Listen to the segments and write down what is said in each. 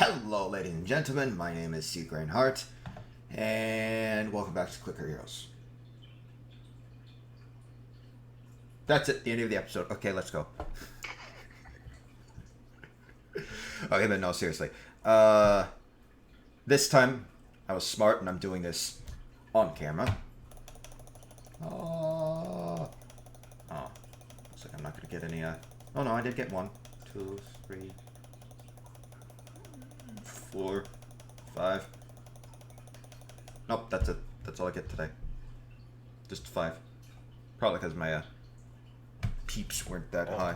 Hello, ladies and gentlemen. My name is C. Hart, and welcome back to Clicker Heroes. That's it. The end of the episode. Okay, let's go. Okay, but no, seriously. This time I was smart, and I'm doing this on camera. Oh, looks like I'm not gonna get any. Oh no, I did get 1, 2, 3, 4, 5. Nope, that's it. That's all I get today. Just 5. Probably because my peeps weren't that high.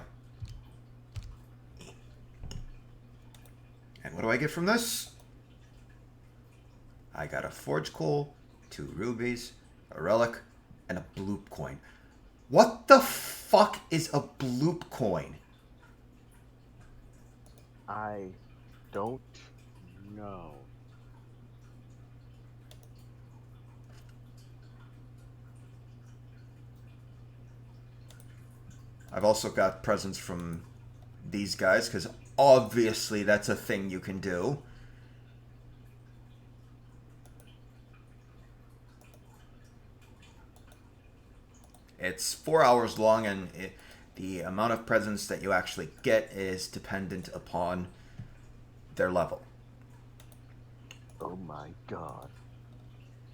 And what do I get from this? I got a forge coal, 2 rubies, a relic, and a bloop coin. What the fuck is a bloop coin? I don't know. I've also got presents from these guys, because obviously that's a thing you can do. It's 4 hours long, and the amount of presents that you actually get is dependent upon their level. Oh my god.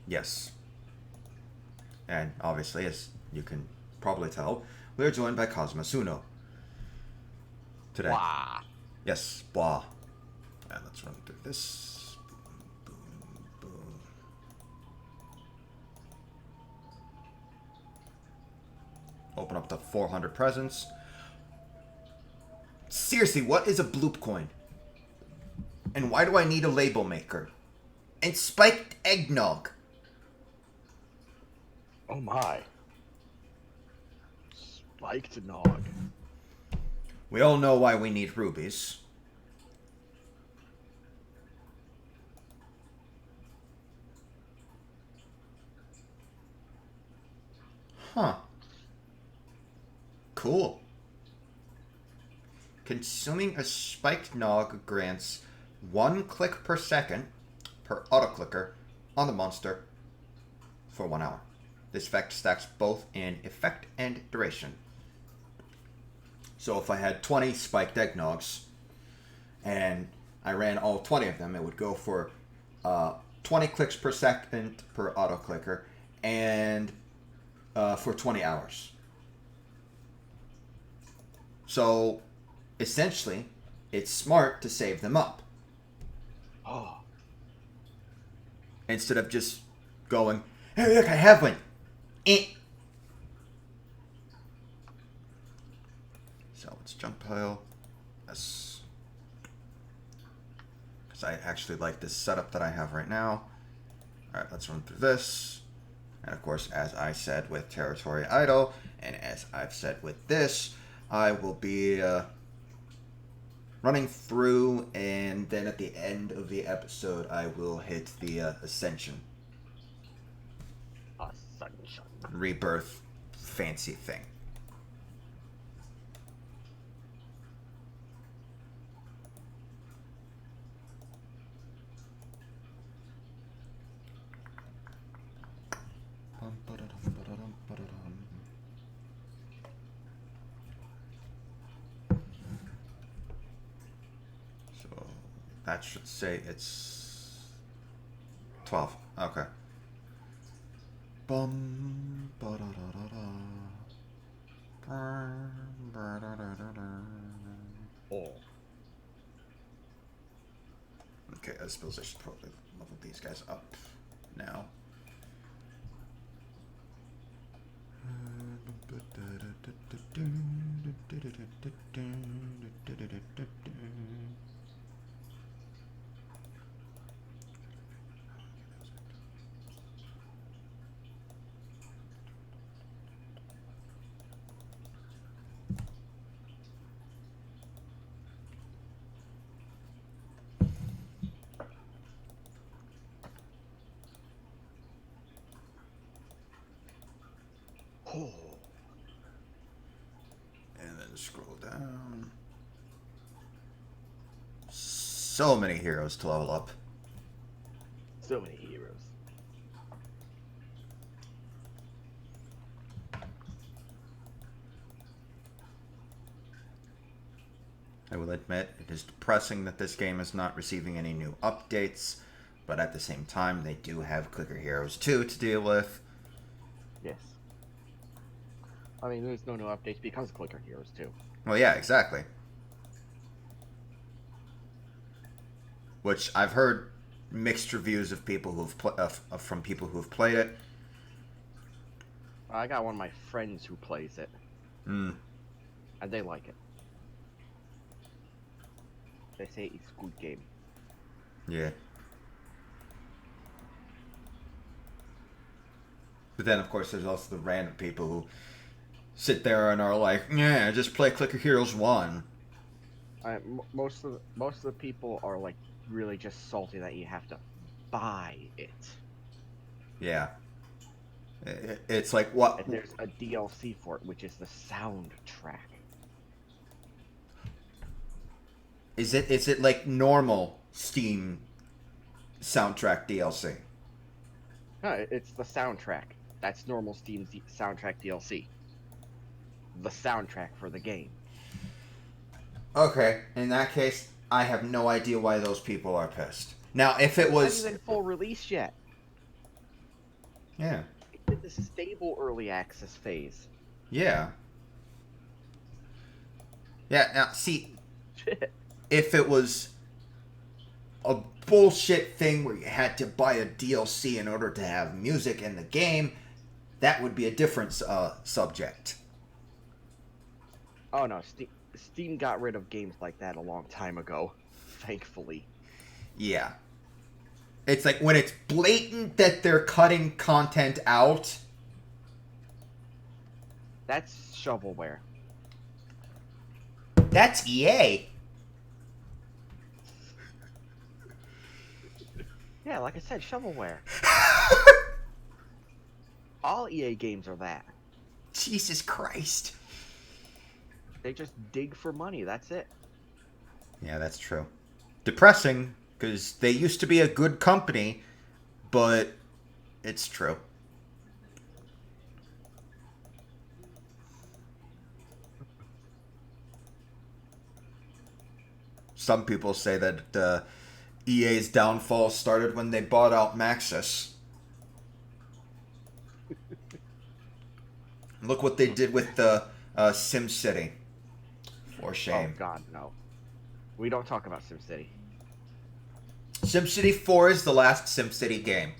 Yes. And obviously, as you can probably tell, we are joined by Cosmasuno today. Wah. Yes, blah. And let's run through this. Boom, boom, boom. Open up the 400 presents. Seriously, what is a bloop coin? And why do I need a label maker? And spiked eggnog. Oh my. Spiked nog. We all know why we need rubies. Huh. Cool. Consuming a spiked nog grants 1 click per second per auto-clicker on the monster for 1 hour. This effect stacks both in effect and duration. So if I had 20 spiked eggnogs and I ran all 20 of them, it would go for 20 clicks per second per auto-clicker and for 20 hours. So essentially, it's smart to save them up. Oh. Instead of just going, hey, look, I have one. So let's jump pile. Yes. Because I actually like this setup that I have right now. Alright, let's run through this. And of course, as I said with Territory Idle, and as I've said with this, I will be running through, and then at the end of the episode, I will hit the Ascension. Ascension. Rebirth fancy thing. So that should say it's 12. Okay. Bum ba da da da da. Oh. Okay, I suppose I should probably level these guys up now. Oh. And then scroll down. so many heroes to level up. So many heroes. I will admit, it is depressing that this game is not receiving any new updates, but at the same time, they do have Clicker Heroes 2 to deal with. Yes. I mean, there's no new updates because of Clicker Heroes too. Well, yeah, exactly. Which I've heard mixed reviews of people from people who've played it. I got one of my friends who plays it, Hmm. and they like it. They say it's a good game. Yeah. But then, of course, there's also the random people who sit there and are like, "Yeah, just play Clicker Heroes 1." Most of the people are like really just salty that you have to buy it. Yeah. It's like, what? And there's a DLC for it, which is the soundtrack. Is it like normal Steam soundtrack DLC? No, it's the soundtrack. That's normal Steam soundtrack DLC. The soundtrack for the game. Okay, in that case, I have no idea why those people are pissed. Now, if it was... It's not even full release yet. Yeah. It's in the stable early access phase. Yeah. Yeah, now, see, Shit. if it was a bullshit thing where you had to buy a DLC in order to have music in the game, that would be a different subject. Oh no, Steam got rid of games like that a long time ago, thankfully. Yeah. It's like when it's blatant that they're cutting content out. That's shovelware. That's EA. Yeah, like I said, shovelware. All EA games are that. Jesus Christ. They just dig for money, that's it. Yeah, that's true. Depressing, because they used to be a good company, but it's true. Some people say that EA's downfall started when they bought out Maxis. Look what they did with the SimCity. For shame. Oh god, no. We don't talk about SimCity. SimCity 4 is the last SimCity game.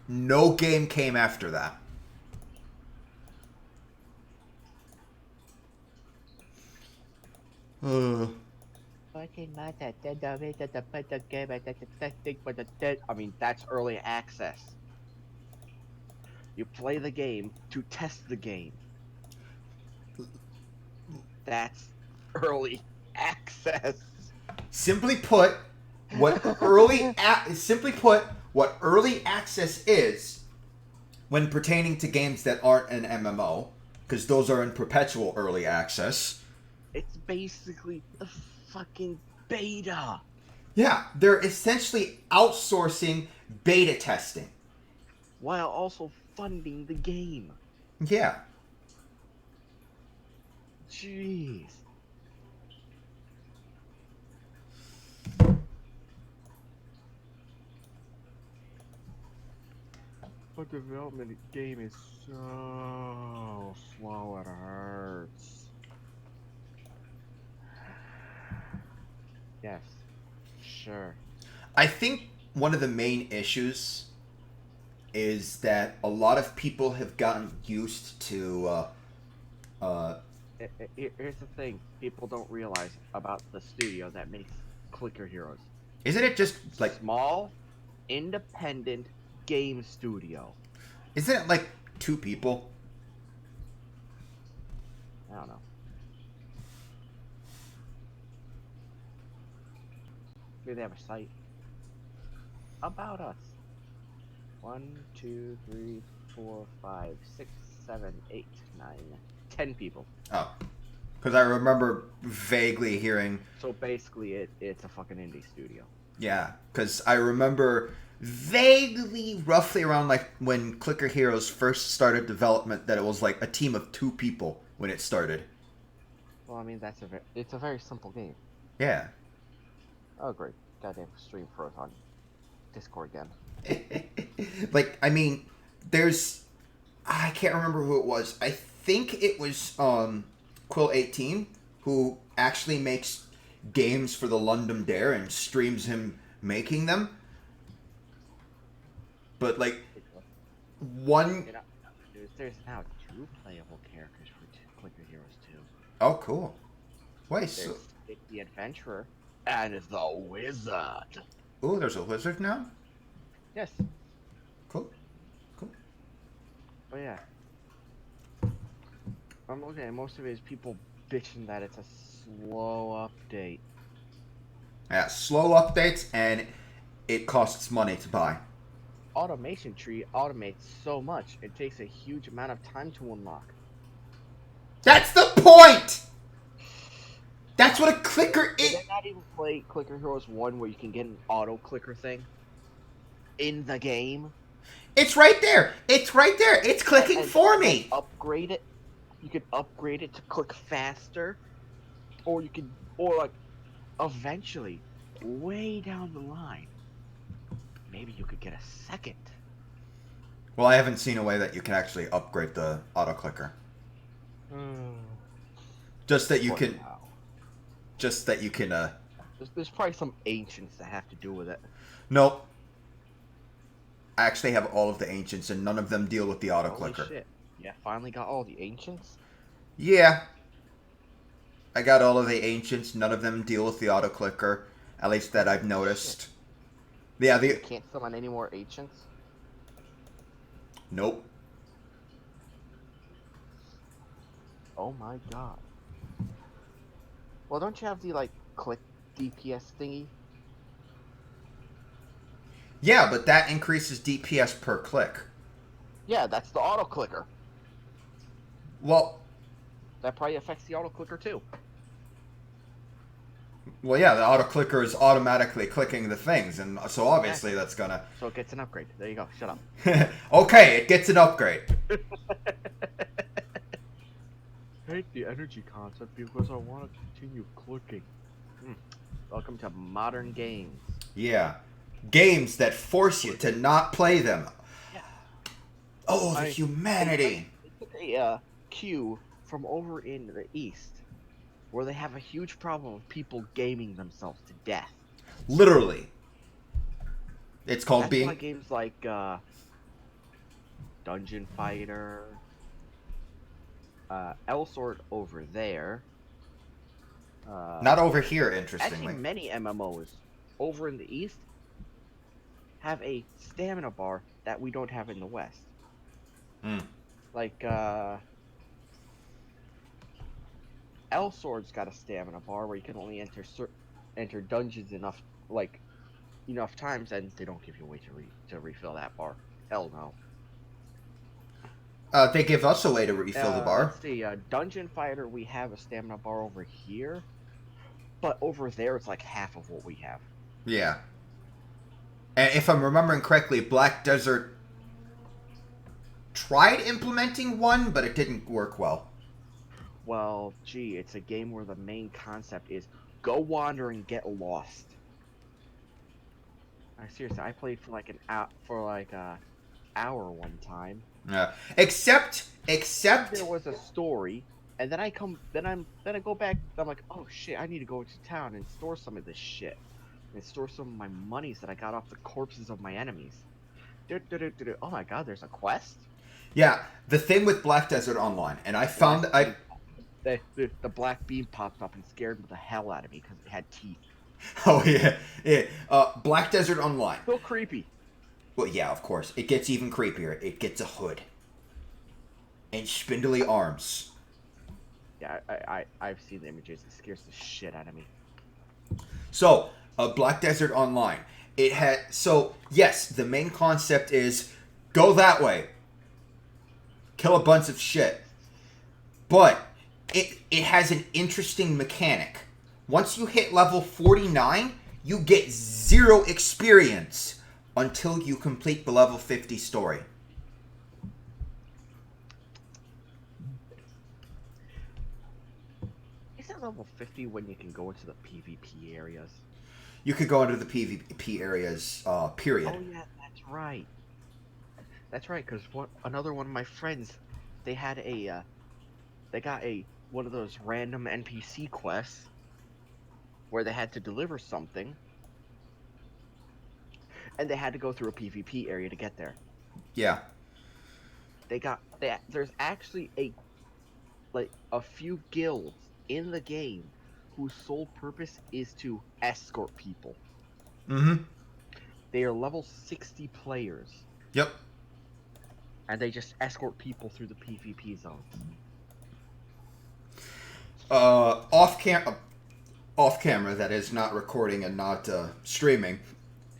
No game came after that. I mean, that's early access. You play the game to test the game. That's early access. Simply put, what early access is when pertaining to games that aren't an MMO, because those are in perpetual early access. It's basically the fucking beta. Yeah, they're essentially outsourcing beta testing. While also funding the game. Yeah. Jeez. But development game is so slow it hurts. Yes. Sure. I think one of the main issues is that a lot of people have gotten used to Here's the thing people don't realize about the studio that makes Clicker Heroes. isn't it just like Small, independent game studio. isn't it like 2 people? I don't know. Maybe they have a site. About us. 1, 2, 3, 4, 5, 6, 7, 8, 9, 10 people. Oh. Because I remember vaguely hearing. So basically, it's a fucking indie studio. Yeah, because I remember vaguely, roughly around like when Clicker Heroes first started development, that it was like a team of 2 people when it started. Well, I mean, it's a very simple game. Yeah. Oh, great. Goddamn stream froze on Discord again. Like, I mean, there's. I can't remember who it was. I think it was Quill18 who actually makes games for the London Dare and streams him making them. But, like, one. You know, there's now 2 playable characters for Clicker Heroes 2. Oh, cool. Wait, There's so. Stick the Adventurer and the Wizard. Ooh, there's a wizard now? Yes. Cool. Cool. But yeah. I'm looking at most of it is people bitching that it's a slow update. Yeah, slow updates and it costs money to buy. Automation Tree automates so much, it takes a huge amount of time to unlock. That's the point! That's what a clicker is. Did they not even play Clicker Heroes 1 where you can get an auto clicker thing in the game? It's right there. It's right there. It's clicking And for you me. can upgrade it. You can upgrade it to click faster, or you can, or like, eventually, way down the line, maybe you could get a second. Well, I haven't seen a way that you can actually upgrade the auto clicker. Just that you can. Wow. Just that you can. There's probably some ancients that have to do with it. Nope. I actually have all of the ancients, and none of them deal with the auto Holy clicker. shit. Yeah, finally got all the ancients? Yeah. I got all of the ancients. None of them deal with the auto clicker. At least that I've noticed. Yeah, You can't summon any more ancients? Nope. Oh my god. Well, don't you have the, like, click DPS thingy? Yeah, but that increases DPS per click. Yeah, that's the auto clicker. Well, That probably affects the auto clicker too. yeah, the auto clicker is automatically clicking the things, and so obviously that's gonna. So it gets an upgrade. There you go. Shut up. Okay, it gets an upgrade. Hate the energy concept because I want to continue clicking. Welcome to modern games. Yeah, games that force you to not play them. Yeah. Oh, the humanity. I took a cue from over in the East, where they have a huge problem of people gaming themselves to death. Literally. It's called That's being. why games like Dungeon Fighter, Elsword over there. Not over here, interestingly. Actually, many MMOs over in the East have a stamina bar that we don't have in the West. Like, Elsword's got a stamina bar where you can only enter dungeons enough times, and they don't give you a way to refill that bar. Hell no. They give us a way to refill the bar. Let's see, Dungeon Fighter, we have a stamina bar over here, but over there it's like half of what we have. Yeah. And if I'm remembering correctly, Black Desert tried implementing one, but it didn't work well. Well, gee, it's a game where the main concept is go wander and get lost. Seriously, I played for like an hour one time. Yeah. Except There was a story, and then I go back. I'm like, oh shit, I need to go to town and store some of this shit, and store some of my monies that I got off the corpses of my enemies. Oh my god, there's a quest. Yeah, the thing with Black Desert Online, and I found the black beam popped up and scared the hell out of me because it had teeth. Oh yeah. Black Desert Online. So creepy. Well, yeah, of course. It gets even creepier. It gets a hood and spindly arms. Yeah, I've seen the images. It scares the shit out of me. So, Black Desert Online. Yes, the main concept is go that way, kill a bunch of shit, but it has an interesting mechanic. Once you hit level 49, you get 0 experience until you complete the level 50 story. Isn't level 50 when you can go into the PvP areas? You could go into the PvP areas, period. Oh yeah, that's right. That's right, because another one of my friends, they had they got one of those random NPC quests where they had to deliver something, and they had to go through a PvP area to get there. Yeah. There's actually a few guilds in the game whose sole purpose is to escort people. Mm-hmm. They are level 60 players. Yep. And they just escort people through the PvP zones. Off camera, that is, not recording and not streaming,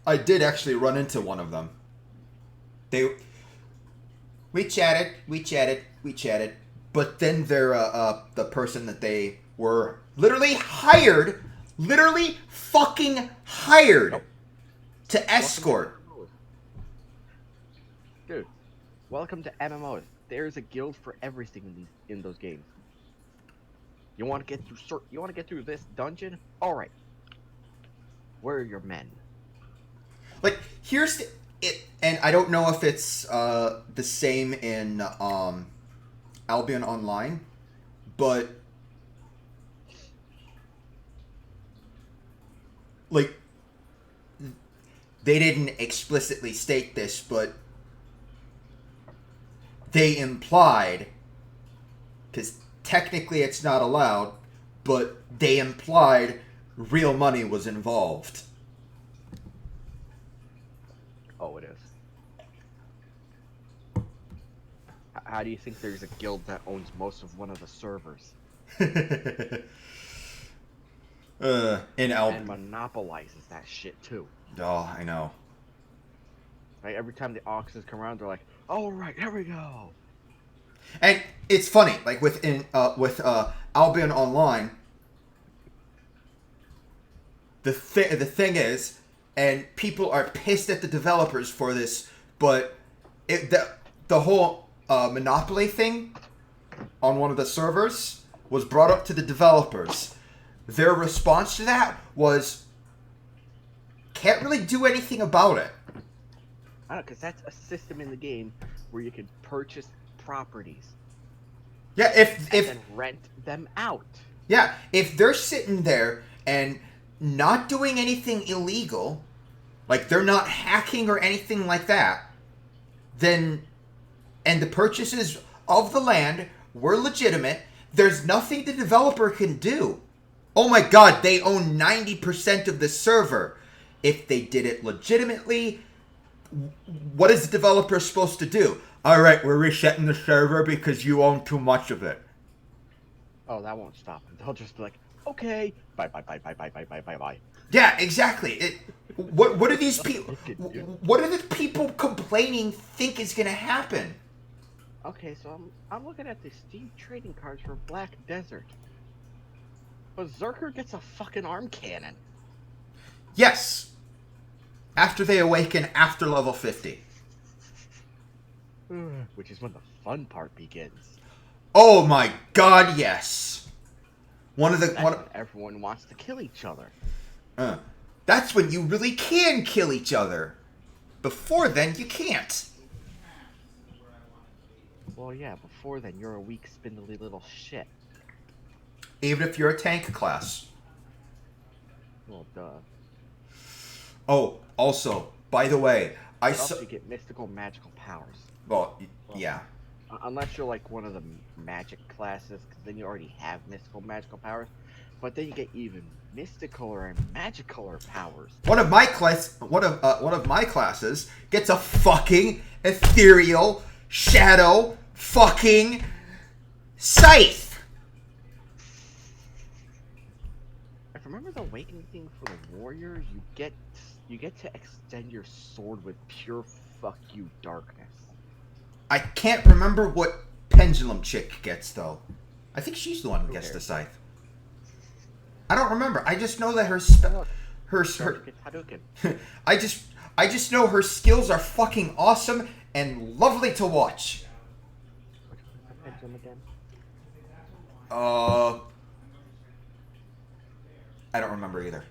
I did actually run into one of them. We chatted, but then the person that they were literally fucking hired Nope. to escort. Dude, welcome to MMOs. There's a guild for everything in those games. You want to get through this dungeon? All right. Where are your men? Like, here's it, and I don't know if it's the same in Albion Online, but like they didn't explicitly state this, but they implied, because technically it's not allowed, but they implied real money was involved. Oh, it is. How do you think there's a guild that owns most of one of the servers? In And monopolizes that shit too. Oh, I know. Like every time the auctions come around, they're like, "All right, here we go." And it's funny, like with Albion Online, the thing is, and people are pissed at the developers for this, but the whole monopoly thing on one of the servers was brought up to the developers. Their response to that was, can't really do anything about it. I don't know, because that's a system in the game where you can purchase properties. Yeah, if then rent them out. Yeah, if they're sitting there and not doing anything illegal, like they're not hacking or anything like that, then, and the purchases of the land were legitimate, there's nothing the developer can do. Oh my god, they own 90% of the server. If they did it legitimately, what is the developer supposed to do? Alright, we're resetting the server because you own too much of it. Oh, that won't stop them. They'll just be like, okay, bye. Yeah, exactly. What are these people? What are the people complaining think is going to happen? Okay, so I'm looking at the Steam trading cards for Black Desert. Berserker gets a fucking arm cannon. Yes. After they awaken after level 50. Which is when the fun part begins. Oh my god, yes. When everyone wants to kill each other. That's when you really can kill each other. Before then, you can't. Well, yeah, before then, you're a weak, spindly little shit. Even if you're a tank class. Well, duh. Oh, also, by the way, I saw... you get mystical magical powers. Well, yeah. Unless you're like one of the magic classes, because then you already have mystical magical powers. But then you get even mysticaler and magicaler powers. One of my classes gets a fucking ethereal shadow fucking scythe. If I remember the awakening thing for the warrior, you get to extend your sword with pure fuck you darkness. I can't remember what Pendulum Chick gets though. I think she's the one who gets cares? the scythe. I don't remember. I just know that her Look, her Shoryuken Hadouken. I just know her skills are fucking awesome and lovely to watch. Which one's the pendulum again? I don't remember either.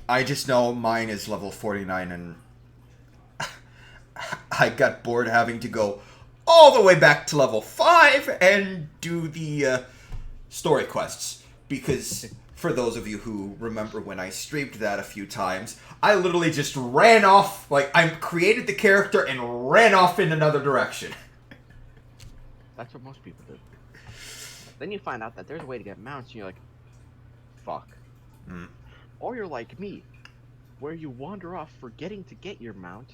I just know mine is level 49 and I got bored having to go all the way back to level 5 and do the story quests. Because for those of you who remember when I streamed that a few times, I literally just ran off, like, I created the character and ran off in another direction. That's what most people do. Then you find out that there's a way to get mounts, and you're like, fuck. Mm. Or you're like me, where you wander off forgetting to get your mount,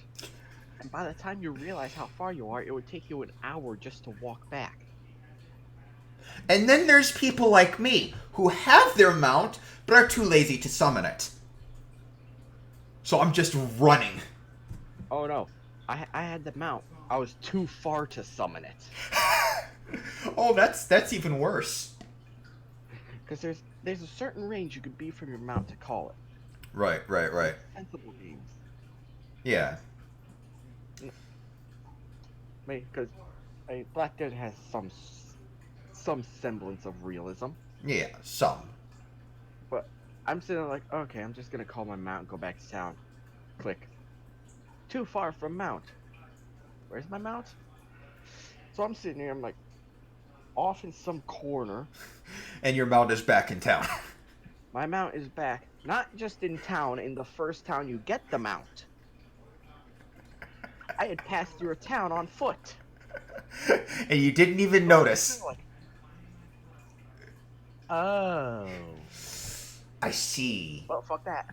and by the time you realize how far you are, it would take you an hour just to walk back. And then there's people like me who have their mount but are too lazy to summon it. So I'm just running. Oh no, I had the mount. I was too far to summon it. Oh, that's even worse. Because there's a certain range you could be from your mount to call it. Right. Sensible games. Yeah. Because Black Desert has some semblance of realism. Yeah, some. But I'm sitting there like, okay, I'm just gonna call my mount and go back to town. Click. Too far from mount. Where's my mount? So I'm sitting here, I'm like, off in some corner. And your mount is back in town. My mount is back. Not just in town, in the first town you get the mount. I had passed through a town on foot. And you didn't even notice. Like, oh. I see. Well, fuck that.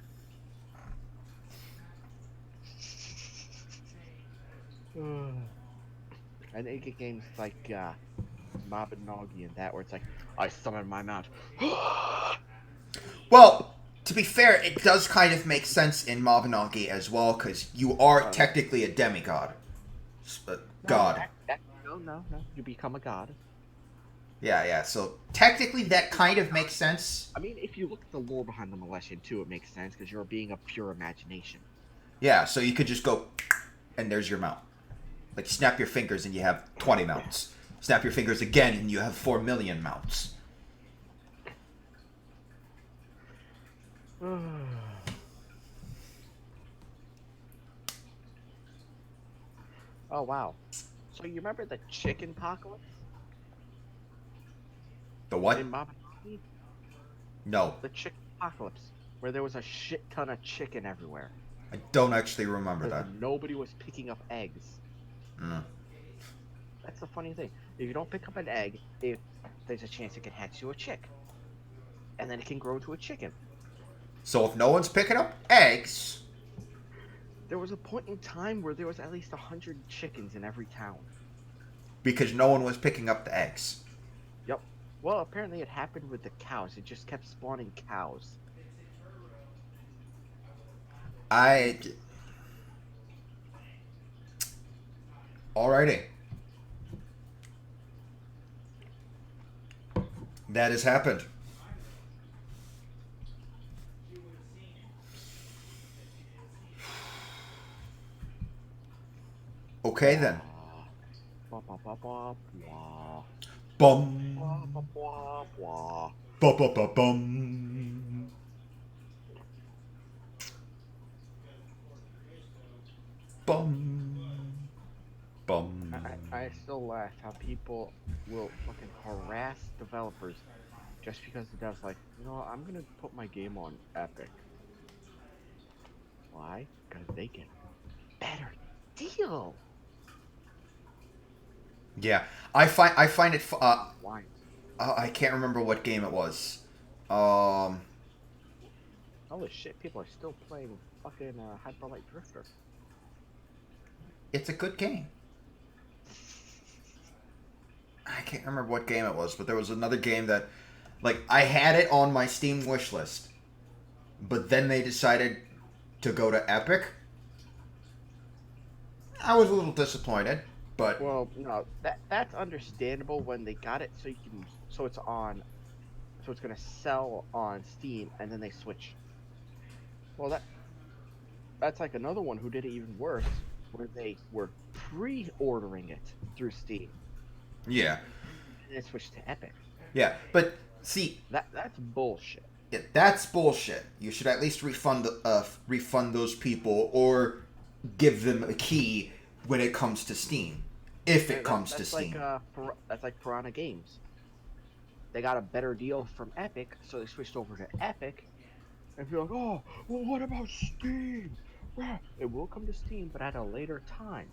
And they get games like Mabinogi and that, where it's like, I summon my mount. Well, to be fair, it does kind of make sense in Mabinogi as well, because you are technically a demigod. God. No. You become a god. Yeah, so technically that kind of makes sense. I mean, if you look at the lore behind the Molestion too, it makes sense, because you're being a pure imagination. Yeah, so you could just go, and there's your mount. Like, snap your fingers and you have 20 mounts. Snap your fingers again and you have 4 million mounts. Oh, wow. So you remember the chicken apocalypse? The what? In Mabinogi? No. The chicken apocalypse, where there was a shit ton of chicken everywhere. I don't actually remember that. Nobody was picking up eggs. Mm. That's the funny thing. If you don't pick up an egg, there's a chance it can hatch you a chick. And then it can grow into a chicken. So if no one's picking up eggs... There was a point in time where there was at least 100 chickens in every town. Because no one was picking up the eggs. Yep. Well, apparently it happened with the cows. It just kept spawning cows. Alrighty. That has happened. Okay then. Bum. Bum. Bum. I still laugh how people will fucking harass developers just because the dev's like, you know what, I'm gonna put my game on Epic. Why? Because they get a better deal. Yeah, I find it. Why? I can't remember what game it was. Holy shit! People are still playing fucking Hyper Light Drifter. It's a good game. I can't remember what game it was, but there was another game that, like, I had it on my Steam wish list, but then they decided to go to Epic. I was a little disappointed. But Well, no, that's understandable when they got it so you can so it's on so it's gonna sell on Steam and then they switch. Well, that's like another one who did it even worse, where they were pre-ordering it through Steam yeah, and then switched to Epic. yeah. But see, That's bullshit. yeah, that's bullshit. You should at least refund those people or give them a key when it comes to Steam, if it comes to That's like Steam. That's like Piranha Games. They got a better deal from Epic, so they switched over to Epic. And you're like, oh, well, what about Steam? It will come to Steam, but at a later time.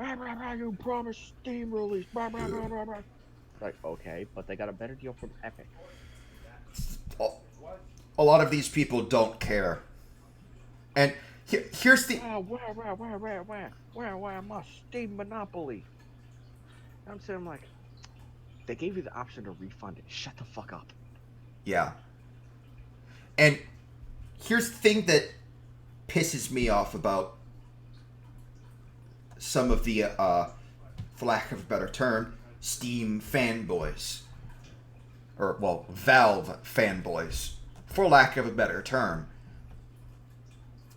You promised Steam release. Like, okay, but they got a better deal from Epic. A lot of these people don't care. And here's the Oh, where my Steam monopoly? I'm saying, like, they gave you the option to refund it. Shut the fuck up. yeah. And here's the thing that pisses me off about some of the, for lack of a better term, Steam fanboys. Or, well, Valve fanboys, for lack of a better term.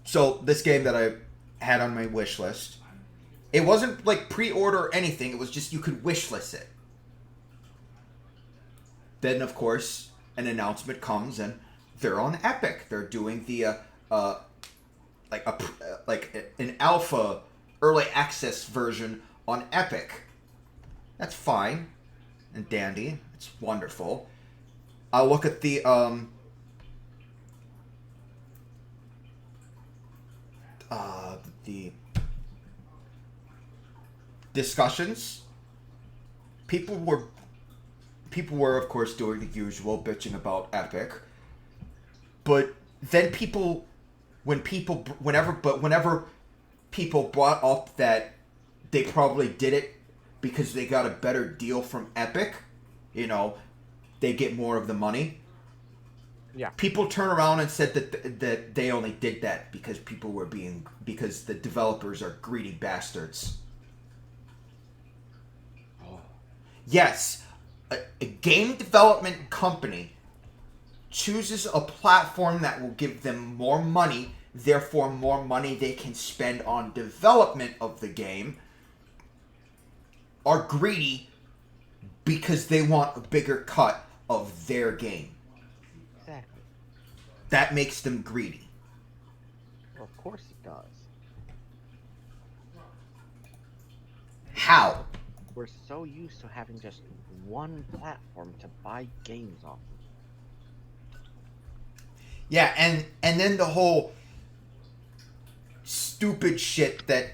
So, this game that I had on my wish list, it wasn't like pre-order or anything, it was just you could wish list it. Then, of course, an announcement comes and they're on Epic. They're doing the, an alpha early access version on Epic. That's fine and dandy. It's wonderful. I look at the discussions. People were of course doing the usual bitching about Epic. But then whenever people brought up that they probably did it because they got a better deal from Epic, you know, they get more of the money. Yeah. People turn around and said that they only did that because because the developers are greedy bastards. Oh. Yes, a game development company chooses a platform that will give them more money, therefore more money they can spend on development of the game, are greedy because they want a bigger cut of their game. Exactly. That makes them greedy. Well, of course it does. How? We're so used to having just one platform to buy games off of. Yeah, and then the whole stupid shit that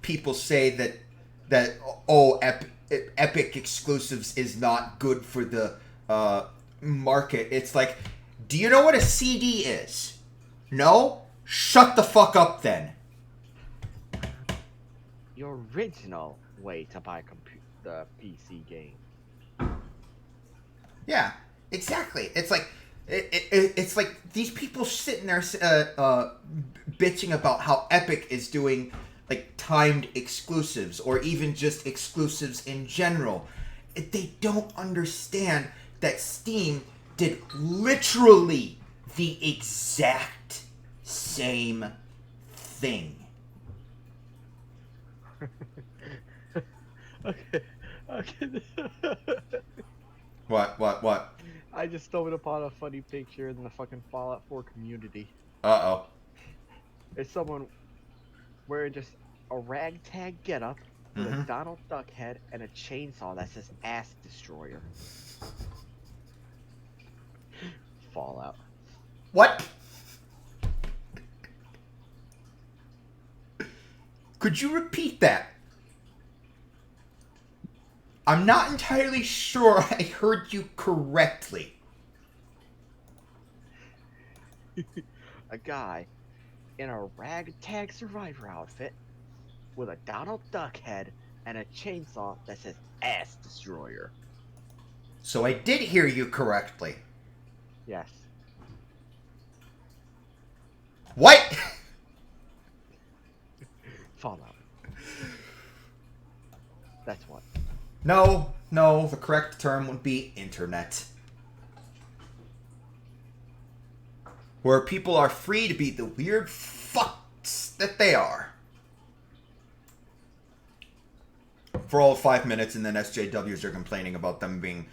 people say that Epic exclusives is not good for the market. It's like, do you know what a CD is? No? Shut the fuck up then. The original way to buy the PC game. Yeah, exactly. It's like it's like these people sitting there bitching about how Epic is doing like timed exclusives or even just exclusives in general. They don't understand that Steam did literally the exact same thing. Okay. What? I just stumbled upon a funny picture in the fucking Fallout 4 community. Uh-oh. It's someone wearing just a ragtag getup with a Donald Duck head and a chainsaw that says Ass Destroyer. Fallout. What? Could you repeat that? I'm not entirely sure I heard you correctly. A guy in a ragtag survivor outfit with a Donald Duck head and a chainsaw that says Ass Destroyer. So I did hear you correctly. Yes. What? Fallout. That's what. No, no, the correct term would be internet. Where people are free to be the weird fucks that they are. For all 5 minutes, and then SJWs are complaining about them being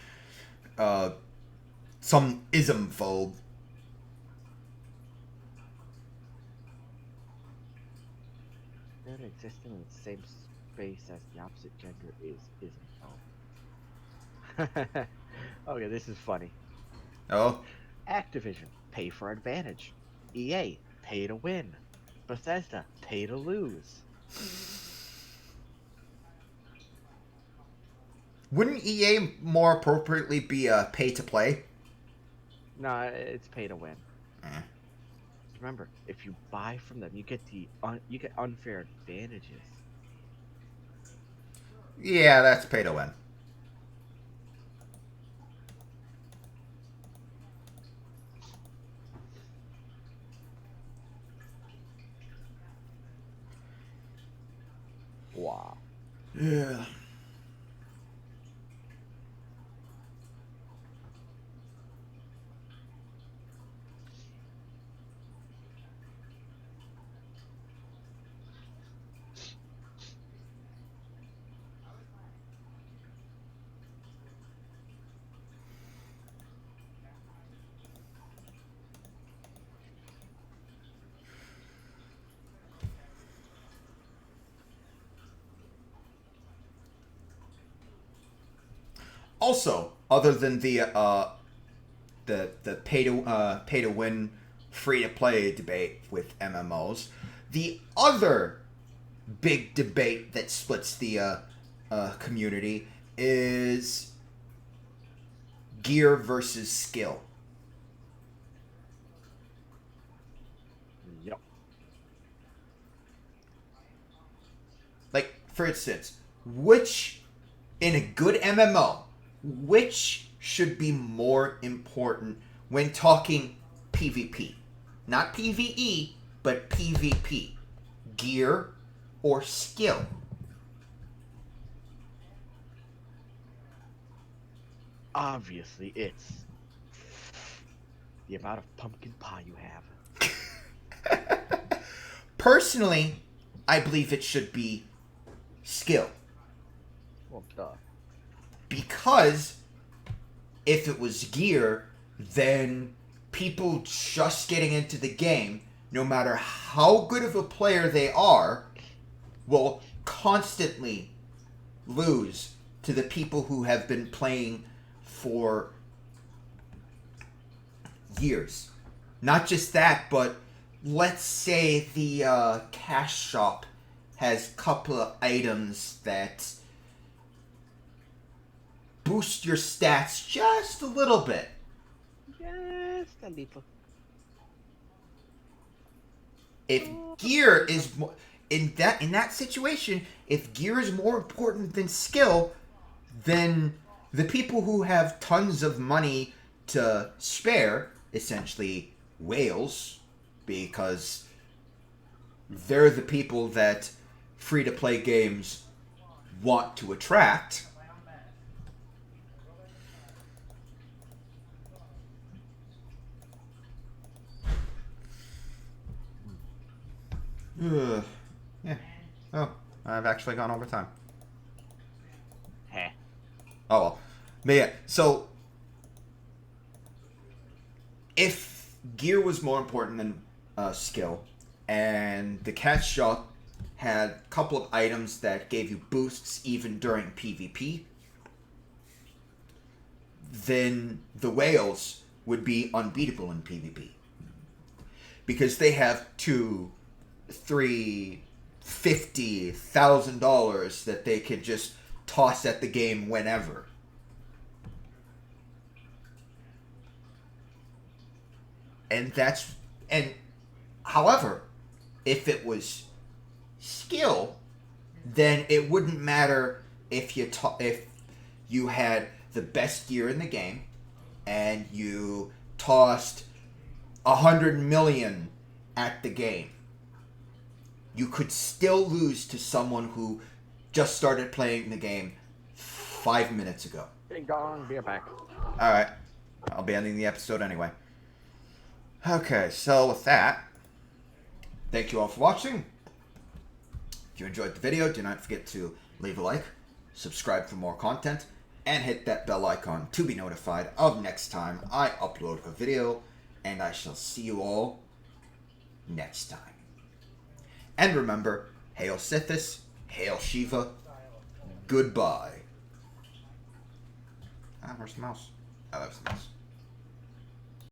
some ismphobe. There existing in the same space as the opposite gender isn't. Oh. Okay, this is funny. Oh? Activision, pay for advantage. EA, pay to win. Bethesda, pay to lose. Wouldn't EA more appropriately be a pay to play? Nah, it's pay to win. Eh. Remember, if you buy from them, you get you get unfair advantages. Yeah, that's pay to win. Wow. Yeah. Also, other than the pay to win free to play debate with MMOs, the other big debate that splits the community is gear versus skill. Yep. Like, for instance, which in a good MMO, which should be more important when talking PvP? Not PvE, but PvP. Gear or skill? Obviously, it's the amount of pumpkin pie you have. Personally, I believe it should be skill. Well, duh. Because if it was gear, then people just getting into the game, no matter how good of a player they are, will constantly lose to the people who have been playing for years. Not just that, but let's say the cash shop has a couple of items that boost your stats just a little bit. Just a little. If gear is in that situation, if gear is more important than skill, then the people who have tons of money to spare, essentially whales, because they're the people that free to play games want to attract. Yeah. Oh, I've actually gone over time. Heh. Oh well. But yeah, so if gear was more important than skill, and the cat shop had a couple of items that gave you boosts even during PvP, then the whales would be unbeatable in PvP. Because they have $2, $3, $50,000 that they could just toss at the game whenever. And however, if it was skill, then it wouldn't matter if you had the best gear in the game and you tossed 100 million at the game. You could still lose to someone who just started playing the game 5 minutes ago. Ding dong, be right back. Alright. I'll be ending the episode anyway. Okay, so with that, thank you all for watching. If you enjoyed the video, do not forget to leave a like, subscribe for more content, and hit that bell icon to be notified of next time I upload a video, and I shall see you all next time. And remember, Hail Sithis, Hail Shiva, goodbye. Ah, where's the mouse? Oh, that's the mouse.